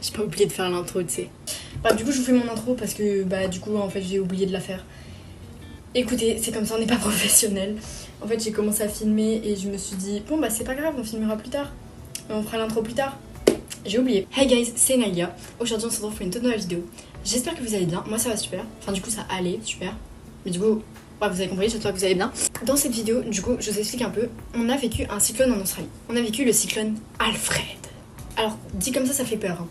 J'ai pas oublié de faire l'intro, tu sais. Bah du coup je vous fais mon intro parce que du coup en fait j'ai oublié de la faire. Écoutez, c'est comme ça, on n'est pas professionnel. En fait j'ai commencé à filmer et je me suis dit bon bah c'est pas grave, on filmera plus tard. On fera l'intro plus tard. J'ai oublié. Hey guys, c'est Naïa. Aujourd'hui on se retrouve pour une toute nouvelle vidéo. J'espère que vous allez bien, moi ça va super. Enfin du coup ça allait super. Mais du coup, ouais, vous avez compris, j'espère que vous allez bien. Dans cette vidéo, du coup, je vous explique un peu. On a vécu un cyclone en Australie. On a vécu le cyclone Alfred. Alors dit comme ça fait peur. Hein.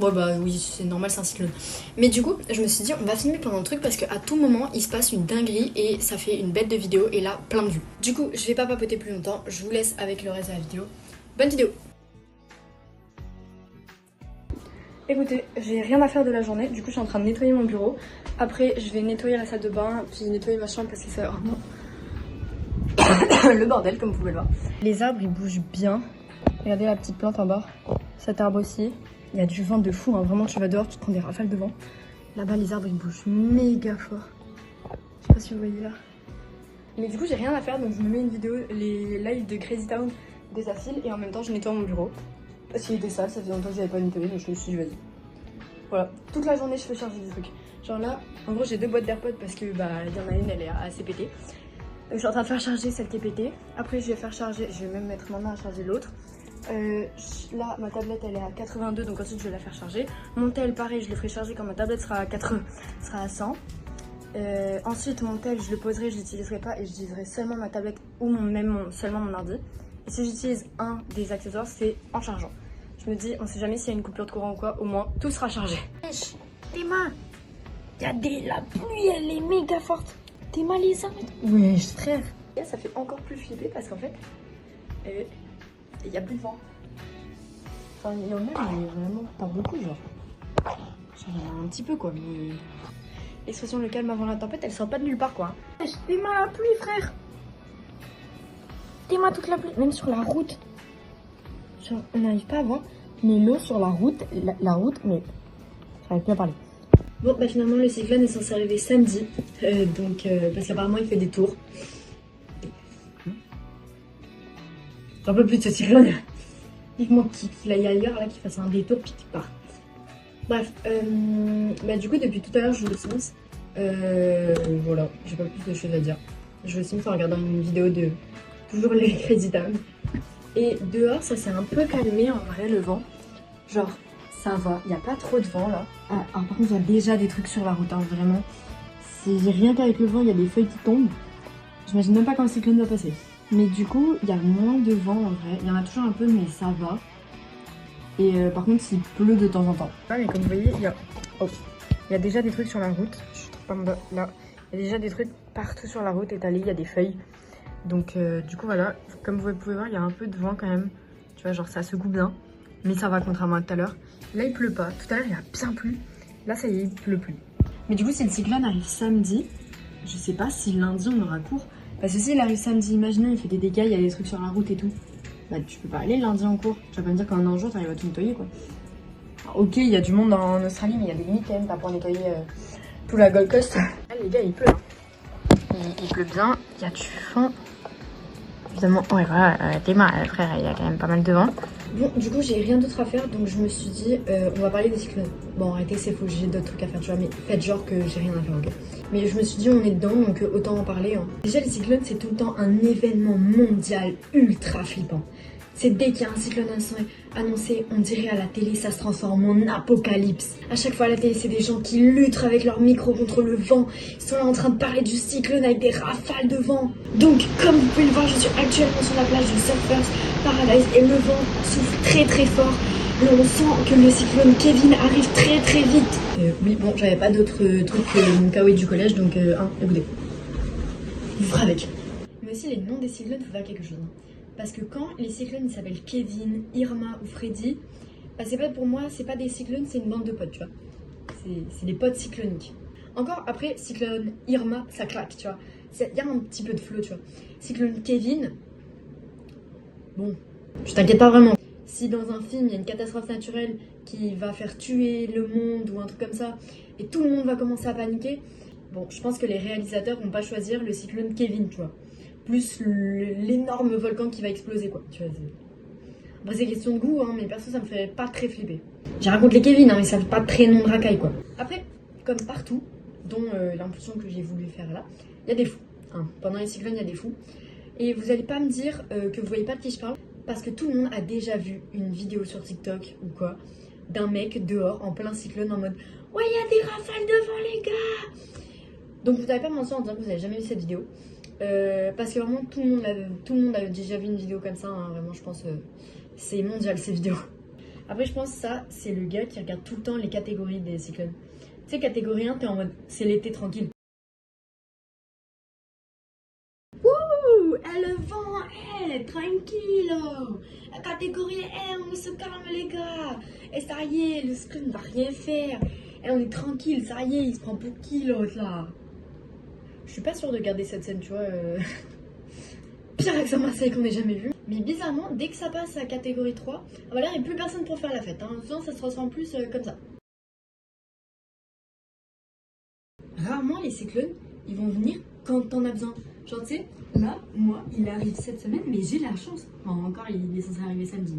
Ouais bah oui, c'est normal, c'est un cyclone. Mais du coup, je me suis dit, on va filmer pendant le truc parce qu'à tout moment, il se passe une dinguerie et ça fait une bête de vidéo et là, plein de vues. Du coup, je vais pas papoter plus longtemps, je vous laisse avec le reste de la vidéo. Bonne vidéo. Écoutez, j'ai rien à faire de la journée, du coup je suis en train de nettoyer mon bureau. Après, je vais nettoyer la salle de bain, puis nettoyer ma chambre parce que c'est vraiment le bordel comme vous pouvez le voir. Les arbres ils bougent bien. Regardez la petite plante en bas, cet arbre aussi. Il y a du vent de fou, hein. Vraiment tu vas dehors, tu te prends des rafales de vent. Là-bas les arbres ils bougent méga fort. Je sais pas si vous voyez là. Mais du coup j'ai rien à faire donc je me mets une vidéo, les lives de Crazy Town des affils et en même temps je nettoie mon bureau. Parce qu'il était sale, ça faisait longtemps que j'avais pas nettoyé donc je me suis dit vas-y. Voilà, toute la journée je fais charger des trucs. Genre là, en gros j'ai deux boîtes d'AirPods parce que il y en a une elle est assez pétée. Donc je suis en train de faire charger celle qui est pétée. Après je vais faire charger, je vais même mettre ma main à charger l'autre. Là ma tablette elle est à 82 donc ensuite je vais la faire charger. Mon tel pareil je le ferai charger quand ma tablette sera à 80, sera à 100. Ensuite mon tel je le poserai, je l'utiliserai pas et j'utiliserai seulement ma tablette ou seulement mon ordi. Et si j'utilise un des accessoires c'est en chargeant. Je me dis on sait jamais s'il y a une coupure de courant ou quoi, au moins tout sera chargé. Wesh, tes mains, la pluie elle est méga forte. Tes mains les arbres. Wesh frère. Et ça fait encore plus flipper parce qu'en fait il y a plus de vent. Enfin, il y en a, mais vraiment pas beaucoup, genre. Un petit peu, quoi, mais... L'expression le calme avant la tempête, elle sort pas de nulle part, quoi. Tes mains la pluie, frère. Tes mains toute la pluie, même sur la route. Genre, on n'arrive pas à voir, mais l'eau sur la route, mais... J'arrive plus à parler. Bon, bah finalement, le cyclone est censé arriver samedi. Parce qu'apparemment, il fait des tours. J'en peux plus de ce cyclone. Vivement qu'il aille ailleurs, là, qu'il fasse un détour, puis qu'il part. Bref, du coup, depuis tout à l'heure, je joue aux Sims. Voilà, j'ai pas plus de choses à dire. Je joue aux Sims en regardant une vidéo de toujours les Crazy Town. Et dehors, ça s'est un peu calmé en vrai, le vent. Genre, ça va, il n'y a pas trop de vent là. Ah, par contre, il y a déjà des trucs sur la route, hein, vraiment. C'est rien qu'avec le vent, il y a des feuilles qui tombent. J'imagine même pas quand le cyclone va passer. Mais du coup, il y a moins de vent en vrai. Il y en a toujours un peu, mais ça va. Et par contre, il pleut de temps en temps. Ah, mais comme vous voyez, il y a déjà des trucs sur la route. Je trouve pas là. Il y a déjà des trucs partout sur la route étalés. Il y a des feuilles. Donc, du coup, voilà. Comme vous pouvez voir, il y a un peu de vent quand même. Tu vois, genre ça secoue bien. Mais ça va, contrairement à tout à l'heure. Là, il pleut pas. Tout à l'heure, il a bien plu. Là, ça y est, il pleut plus. Mais du coup, si le cyclone arrive samedi, je sais pas si lundi on aura cours. Parce que s'il arrive samedi, imaginons, il fait des dégâts, il y a des trucs sur la route et tout. Bah tu peux pas aller lundi en cours. Tu vas pas me dire qu'en un jour t'arrives à tout nettoyer quoi. Alors, ok, il y a du monde en Australie, mais il y a des limites quand même, t'as pour nettoyer tout la Gold Coast. Ah les gars, il pleut. Il pleut bien, il y a du vent. Évidemment, ouais voilà, t'es marre frère, il y a quand même pas mal de vent. Bon, du coup j'ai rien d'autre à faire, donc je me suis dit, on va parler des cyclones. Bon arrêtez, c'est faux, j'ai d'autres trucs à faire, tu vois, mais faites genre que j'ai rien à faire, ok. Mais je me suis dit, on est dedans, donc autant en parler. Hein. Déjà, les cyclones, c'est tout le temps un événement mondial ultra flippant. C'est dès qu'il y a un cyclone annoncé, on dirait à la télé, ça se transforme en apocalypse. À chaque fois à la télé, c'est des gens qui luttent avec leur micro contre le vent. Ils sont là en train de parler du cyclone avec des rafales de vent. Donc, comme vous pouvez le voir, je suis actuellement sur la plage du Surfers Paradise et le vent souffle très très fort. Et on sent que le cyclone Kevin arrive très très vite. Oui, bon, j'avais pas d'autres trucs que mon kawaii du collège, donc écoutez. Vous ferez avec. Mais aussi, les noms des cyclones, faut faire quelque chose. Hein. Parce que quand les cyclones ils s'appellent Kevin, Irma ou Freddy, bah c'est pas pour moi, c'est pas des cyclones, c'est une bande de potes, tu vois. C'est des potes cycloniques. Encore après, cyclone Irma, ça claque, tu vois. Il y a un petit peu de flow, tu vois. Cyclone Kevin, bon, je t'inquiète pas vraiment. Si dans un film il y a une catastrophe naturelle qui va faire tuer le monde ou un truc comme ça, et tout le monde va commencer à paniquer, bon, je pense que les réalisateurs vont pas choisir le cyclone Kevin, tu vois. Plus l'énorme volcan qui va exploser, quoi. Tu vois, Bon, c'est question de goût, hein, mais perso, ça me fait pas très flipper. J'ai raconté les Kevin, hein, mais ça fait pas très nom de racaille, quoi. Après, comme partout, dont l'impulsion que j'ai voulu faire là, il y a des fous. Hein. Pendant les cyclones, il y a des fous. Et vous allez pas me dire que vous voyez pas de qui je parle, parce que tout le monde a déjà vu une vidéo sur TikTok ou quoi, d'un mec dehors en plein cyclone en mode « Ouais, il y a des rafales devant les gars !» Donc vous n'allez pas me mentir en disant que vous n'avez jamais vu cette vidéo. Parce que vraiment tout le monde a déjà vu une vidéo comme ça, hein. Vraiment je pense c'est mondial ces vidéos. Après je pense que ça c'est le gars qui regarde tout le temps les catégories des cyclones. Tu sais catégorie 1 t'es en mode c'est l'été tranquille. Wouh, le vent, tranquille. La catégorie on se calme les gars. Et ça y est, le cyclone ne va rien faire. Et on est tranquille, ça y est, il se prend pour qui l'autre là. Je suis pas sûre de garder cette scène, tu vois. Pire accent Marseille qu'on ait jamais vu. Mais bizarrement, dès que ça passe à catégorie 3, voilà, il n'y a plus personne pour faire la fête. Hein. Souvent, ça se transforme plus comme ça. Rarement, les cyclones, ils vont venir quand t'en as besoin. Genre, tu sais, là, moi, il arrive cette semaine, mais j'ai de la chance. Enfin, encore, il est censé arriver samedi,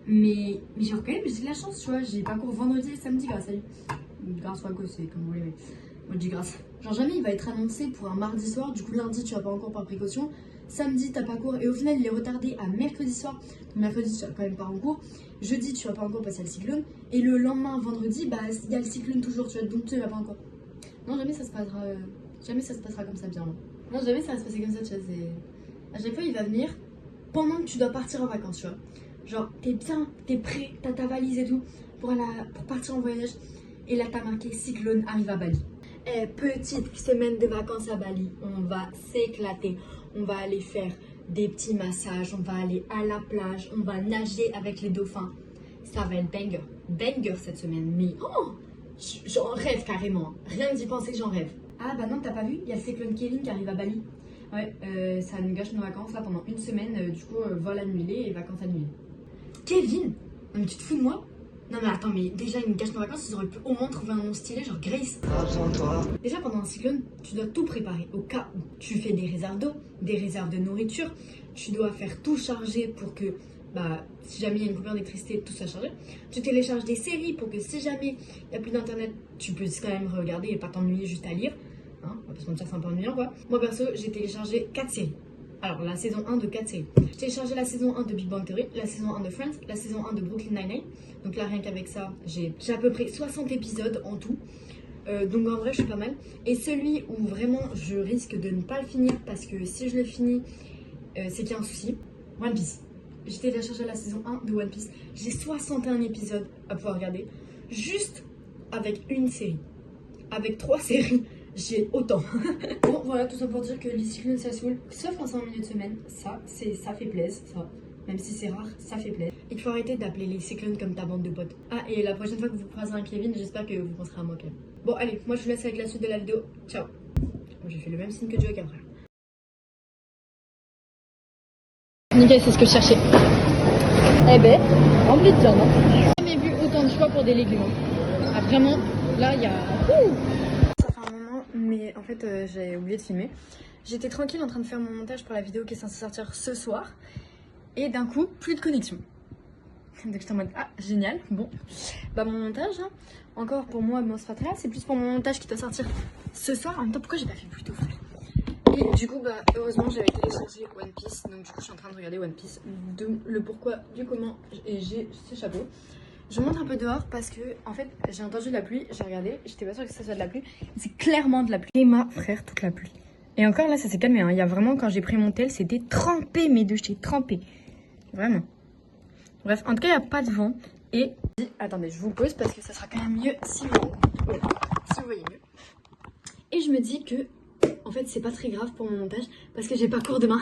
mais genre, quand même, j'ai de la chance, tu vois. J'ai pas cours vendredi et samedi grâce à lui. Grâce ou à cause, c'est comme vous voulez. Moi, je dis grâce. Genre, jamais il va être annoncé pour un mardi soir. Du coup, lundi, tu vas pas encore par précaution. Samedi, t'as pas cours. Et au final, il est retardé à mercredi soir. Donc, mercredi, tu vas quand même pas en cours. Jeudi, tu vas pas encore passer à le cyclone. Et le lendemain, vendredi, bah, il y a le cyclone toujours, tu vois. Donc, tu vas pas encore. Non, jamais ça se passera. Jamais ça se passera comme ça, bien. Non, jamais ça va se passer comme ça, tu vois. À chaque fois, il va venir pendant que tu dois partir en vacances, tu vois. Genre, t'es bien, t'es prêt, t'as ta valise et tout pour partir en voyage. Et là, t'as marqué cyclone arrive à Bali. Eh, petite semaine de vacances à Bali, on va s'éclater. On va aller faire des petits massages, on va aller à la plage, on va nager avec les dauphins. Ça va être banger. Banger cette semaine. Mais oh, j'en rêve carrément. Rien que d'y penser que j'en rêve. Ah bah non, t'as pas vu? Il y a le cyclone Kevin qui arrive à Bali. Ouais, ça nous gâche nos vacances là pendant une semaine. Du coup, vol annulé et vacances annulées. Kevin? Non mais tu te fous de moi? Non mais attends, mais déjà ils me gâchent nos vacances, ils auraient pu au moins trouver un nom stylé, genre Grace. Absente-toi. Déjà pendant un cyclone, tu dois tout préparer au cas où tu fais des réserves d'eau, des réserves de nourriture, tu dois faire tout charger pour que, bah, si jamais il y a une coupure d'électricité, tout soit chargé. Tu télécharges des séries pour que si jamais il n'y a plus d'internet, tu peux quand même regarder et pas t'ennuyer juste à lire. Hein, on va pas se mentir, c'est un peu ennuyant quoi. Moi perso, j'ai téléchargé 4 séries. Alors, la saison 1 de 4 séries. J'ai téléchargé la saison 1 de Big Bang Theory, la saison 1 de Friends, la saison 1 de Brooklyn Nine-Nine. Donc là, rien qu'avec ça, j'ai à peu près 60 épisodes en tout. Donc en vrai, je suis pas mal. Et celui où vraiment je risque de ne pas le finir, parce que si je le finis, c'est qu'il y a un souci. One Piece. J'ai téléchargé la saison 1 de One Piece. J'ai 61 épisodes à pouvoir regarder. Juste avec une série. Avec 3 séries. J'ai autant. Bon, voilà, tout ça pour dire que les cyclones ça saoule, sauf en 5 milieu de semaine. Ça fait plaisir, ça. Même si c'est rare, ça fait plaisir. Il faut arrêter d'appeler les cyclones comme ta bande de potes. Ah, et la prochaine fois que vous croisez un Kevin, j'espère que vous penserez à moi quand même. Bon, allez, moi je vous laisse avec la suite de la vidéo. Ciao. Moi j'ai fait le même signe que Joe avec un frère. Nickel, c'est ce que je cherchais. Eh ben, rempli de viande. J'ai jamais vu autant de choix pour des légumes. Ah, vraiment, là il y a. Mais en fait j'ai oublié de filmer. J'étais tranquille en train de faire mon montage pour la vidéo qui est censée sortir ce soir. Et d'un coup, plus de connexion. Donc j'étais en mode ah génial, bon. Bah mon montage, hein, encore pour moi, bon c'est pas très grave, c'est plus pour mon montage qui doit sortir ce soir. En même temps, pourquoi j'ai pas fait plus tôt frère? Et du coup, bah heureusement j'avais téléchargé One Piece. Donc du coup je suis en train de regarder One Piece. Le pourquoi, du comment, et j'ai ce chapeau. Je monte un peu dehors parce que, en fait, j'ai entendu de la pluie, j'ai regardé, j'étais pas sûre que ça soit de la pluie. C'est clairement de la pluie. Et ma frère, toute la pluie. Et encore là, ça s'est calmé. Hein. Il y a vraiment, quand j'ai pris mon tel, c'était trempé, mes deux, j'étais trempé. Vraiment. Bref, en tout cas, il n'y a pas de vent. Et, attendez, je vous pose parce que ça sera quand même mieux si vous voyez mieux. Et je me dis que, en fait, c'est pas très grave pour mon montage parce que j'ai pas cours demain.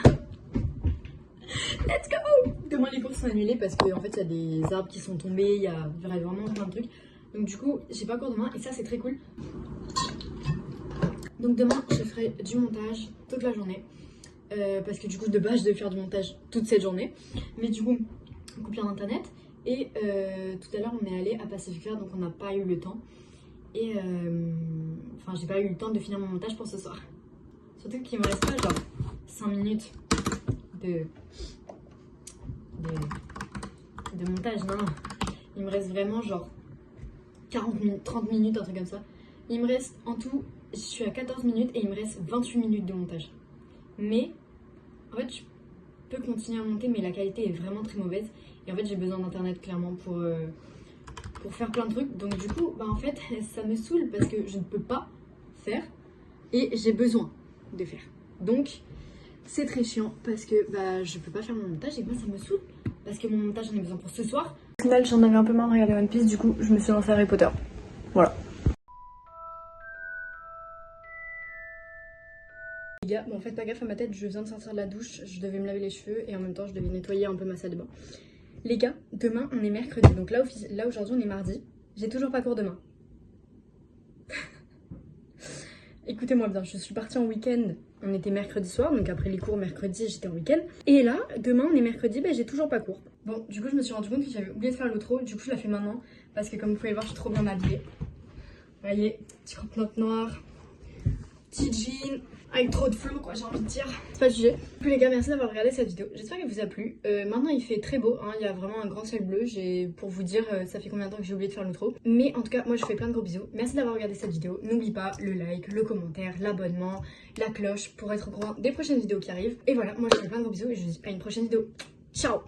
Let's go! Demain les cours sont annulés parce qu'en fait il y a des arbres qui sont tombés, il y a vraiment plein de trucs. Donc du coup j'ai pas cours demain et ça c'est très cool. Donc demain je ferai du montage toute la journée. Parce que du coup de base je devais faire du montage toute cette journée. Mais du coup coupure d'internet. Et tout à l'heure on est allé à Pacific Fair donc on n'a pas eu le temps. Et enfin j'ai pas eu le temps de finir mon montage pour ce soir. Surtout qu'il me reste pas genre 5 minutes de de montage, non. Il me reste vraiment genre 40 minutes, 30 minutes, un truc comme ça. Il me reste en tout, je suis à 14 minutes et il me reste 28 minutes de montage. Mais en fait, je peux continuer à monter, mais la qualité est vraiment très mauvaise. Et en fait, j'ai besoin d'internet clairement pour faire plein de trucs. Donc du coup, bah en fait, ça me saoule parce que je ne peux pas faire et j'ai besoin de faire. Donc c'est très chiant parce que bah je peux pas faire mon montage et moi ça me saoule parce que mon montage j'en ai besoin pour ce soir. Au final, j'en avais un peu marre de regarder One Piece, du coup, je me suis lancée à Harry Potter. Voilà. Les gars, bon, faites pas gaffe à ma tête, je viens de sortir de la douche, je devais me laver les cheveux et en même temps je devais nettoyer un peu ma salle de bain. Les gars, demain on est mercredi, donc là aujourd'hui on est mardi, j'ai toujours pas cours demain. Écoutez-moi bien, je suis partie en week-end, on était mercredi soir, donc après les cours mercredi j'étais en week-end. Et là, demain on est mercredi, bah, j'ai toujours pas cours. Bon, du coup je me suis rendu compte que j'avais oublié de faire l'outro, du coup je la fais maintenant, parce que comme vous pouvez voir je suis trop bien habillée. Vous voyez, petit crop noir, petit jean, avec trop de flow quoi j'ai envie de dire. C'est pas le sujet. Du coup les gars, merci d'avoir regardé cette vidéo, j'espère qu'elle vous a plu. Maintenant il fait très beau, hein. Il y a vraiment un grand ciel bleu. Pour vous dire ça fait combien de temps que j'ai oublié de faire l'outro. Mais en tout cas moi je fais plein de gros bisous. Merci d'avoir regardé cette vidéo. N'oublie pas le like, le commentaire, l'abonnement, la cloche pour être au courant des prochaines vidéos qui arrivent. Et voilà, moi je fais plein de gros bisous et je vous dis à une prochaine vidéo. Ciao.